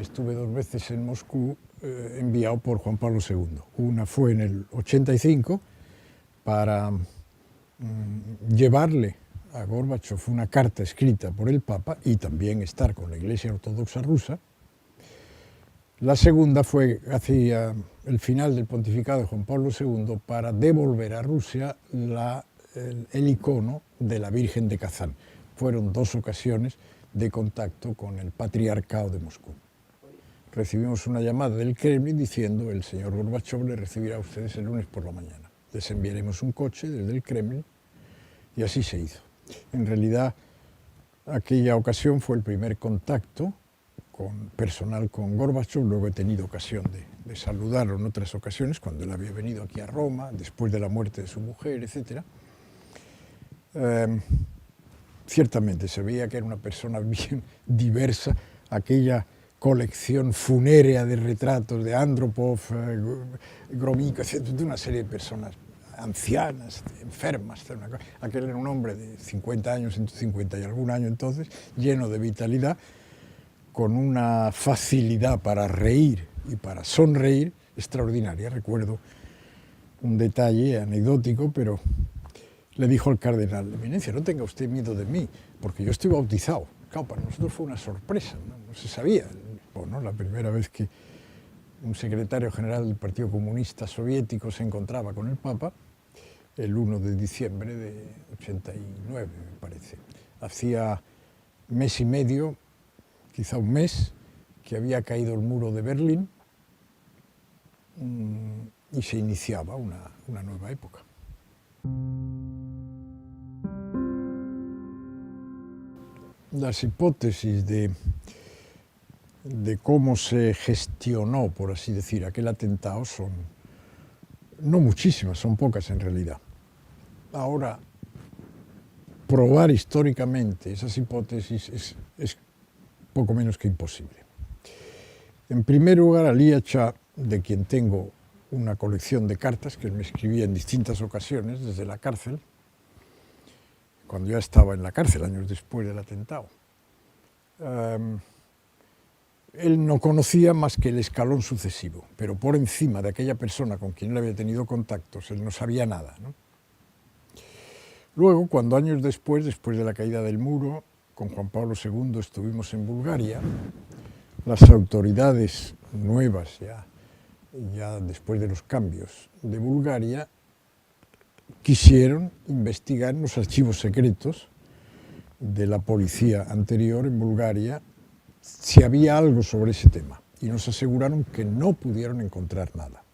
estuve 2 veces en Moscú enviado por Juan Pablo II. Una fue en el 85 para llevarle a Gorbachov una carta escrita por el Papa y también estar con la Iglesia Ortodoxa rusa. La segunda fue hacia el final del pontificado de Juan Pablo II para devolver a Rusia el icono de la Virgen de Kazán. Fueron 2 ocasiones de contacto con el patriarcado de Moscú. Recibimos una llamada del Kremlin diciendo: el señor Gorbachov le recibirá a ustedes el lunes por la mañana. Les enviaremos un coche desde el Kremlin, y así se hizo. En realidad, aquella ocasión fue el primer contacto personal con Gorbachov. Luego he tenido ocasión de saludarlo en otras ocasiones, cuando él había venido aquí a Roma, después de la muerte de su mujer, etc. Ciertamente se veía que era una persona bien diversa. Aquella colección funérea de retratos de Andropov, Gromyko, de una serie de personas ancianas, enfermas. Aquel era un hombre de 50 años, 150 y algún año entonces, lleno de vitalidad, con una facilidad para reír y para sonreír extraordinaria. Recuerdo un detalle anecdótico, pero le dijo al cardenal: Eminencia, no tenga usted miedo de mí, porque yo estoy bautizado. Claro, para nosotros fue una sorpresa, no se sabía. Bueno, la primera vez que un secretario general del Partido Comunista Soviético se encontraba con el Papa, el 1 de diciembre de 89, me parece. Hacía mes y medio, quizá un mes, que había caído el muro de Berlín y se iniciaba una nueva época. Las hipótesis de cómo se gestionó, por así decir, aquel atentado son no muchísimas, son pocas en realidad. Ahora, probar históricamente esas hipótesis es poco menos que imposible. En primer lugar, Aliacha, de quien tengo una colección de cartas que él me escribía en distintas ocasiones desde la cárcel, cuando ya estaba en la cárcel, años después del atentado. Él no conocía más que el escalón sucesivo, pero por encima de aquella persona con quien él había tenido contactos, él no sabía nada, ¿no? Luego, cuando años después de la caída del muro, con Juan Pablo II estuvimos en Bulgaria, las autoridades nuevas, ya después de los cambios de Bulgaria, quisieron investigar en los archivos secretos de la policía anterior en Bulgaria si había algo sobre ese tema, y nos aseguraron que no pudieron encontrar nada.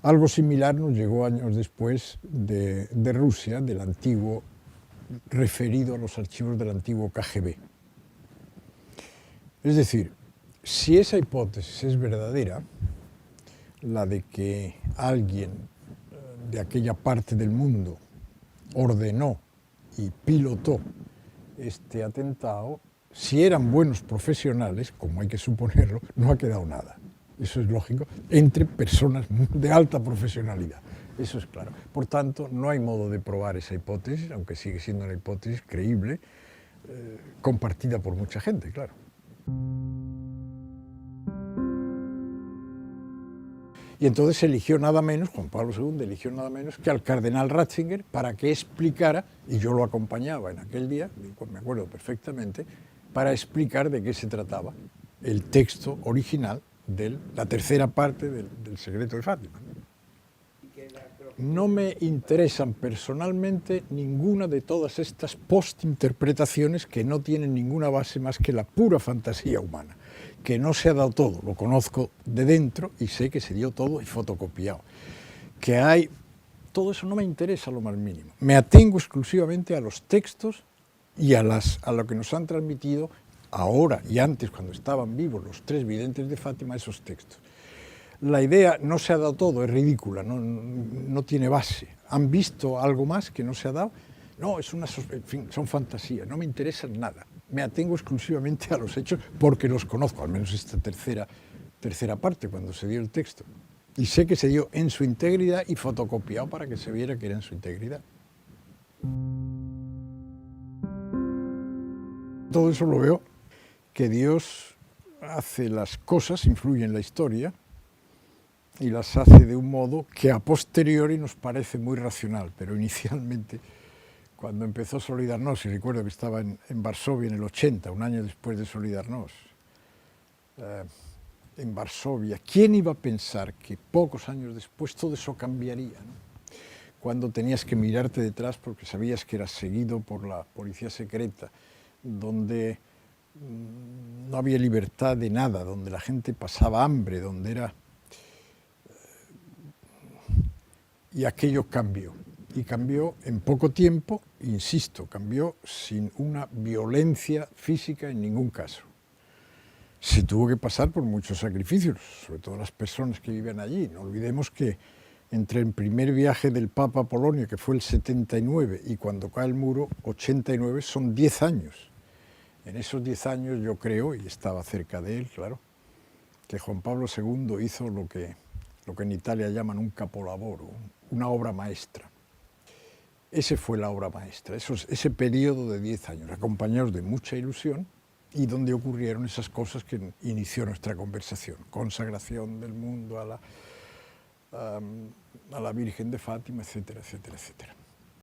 Algo similar nos llegó años después de Rusia, del antiguo, referido a los archivos del antiguo KGB. Es decir, si esa hipótesis es verdadera, la de que alguien de aquella parte del mundo ordenó y pilotó este atentado, si eran buenos profesionales, como hay que suponerlo, no ha quedado nada. Eso es lógico, entre personas de alta profesionalidad. Eso es claro. Por tanto, no hay modo de probar esa hipótesis, aunque sigue siendo una hipótesis creíble, compartida por mucha gente, claro. Y entonces eligió nada menos, Juan Pablo II eligió nada menos que al cardenal Ratzinger para que explicara, y yo lo acompañaba en aquel día, me acuerdo perfectamente, para explicar de qué se trataba el texto original de la tercera parte del secreto de Fátima. No me interesan personalmente ninguna de todas estas postinterpretaciones que no tienen ninguna base más que la pura fantasía humana, que no se ha dado todo, lo conozco de dentro y sé que se dio todo y fotocopiado. Que hay, todo eso no me interesa lo más mínimo. Me atengo exclusivamente a los textos y a lo que nos han transmitido ahora y antes, cuando estaban vivos los 3 videntes de Fátima, esos textos. La idea no se ha dado todo, es ridícula, no tiene base. ¿Han visto algo más que no se ha dado? No, en fin, son fantasías, no me interesan nada. Me atengo exclusivamente a los hechos porque los conozco, al menos esta tercera parte, cuando se dio el texto. Y sé que se dio en su integridad y fotocopiado para que se viera que era en su integridad. Todo eso lo veo que Dios hace las cosas, influye en la historia y las hace de un modo que a posteriori nos parece muy racional, pero inicialmente, cuando empezó Solidarność, y recuerdo que estaba en Varsovia en el 80, un año después de Solidarność, en Varsovia, ¿quién iba a pensar que pocos años después todo eso cambiaría, ¿no? Cuando tenías que mirarte detrás porque sabías que eras seguido por la policía secreta, donde no había libertad de nada, donde la gente pasaba hambre, donde era... Y aquello cambió. Y cambió en poco tiempo, insisto, cambió sin una violencia física en ningún caso. Se tuvo que pasar por muchos sacrificios, sobre todo las personas que vivían allí. No olvidemos que entre el primer viaje del Papa a Polonia, que fue el 79, y cuando cae el muro, 89, son 10 años. En esos 10 años yo creo, y estaba cerca de él, claro, que Juan Pablo II hizo lo que en Italia llaman un capolavoro, una obra maestra. Ese fue la obra maestra, ese periodo de 10 años, acompañados de mucha ilusión, y donde ocurrieron esas cosas que inició nuestra conversación, consagración del mundo a la Virgen de Fátima, etcétera, etcétera, etcétera.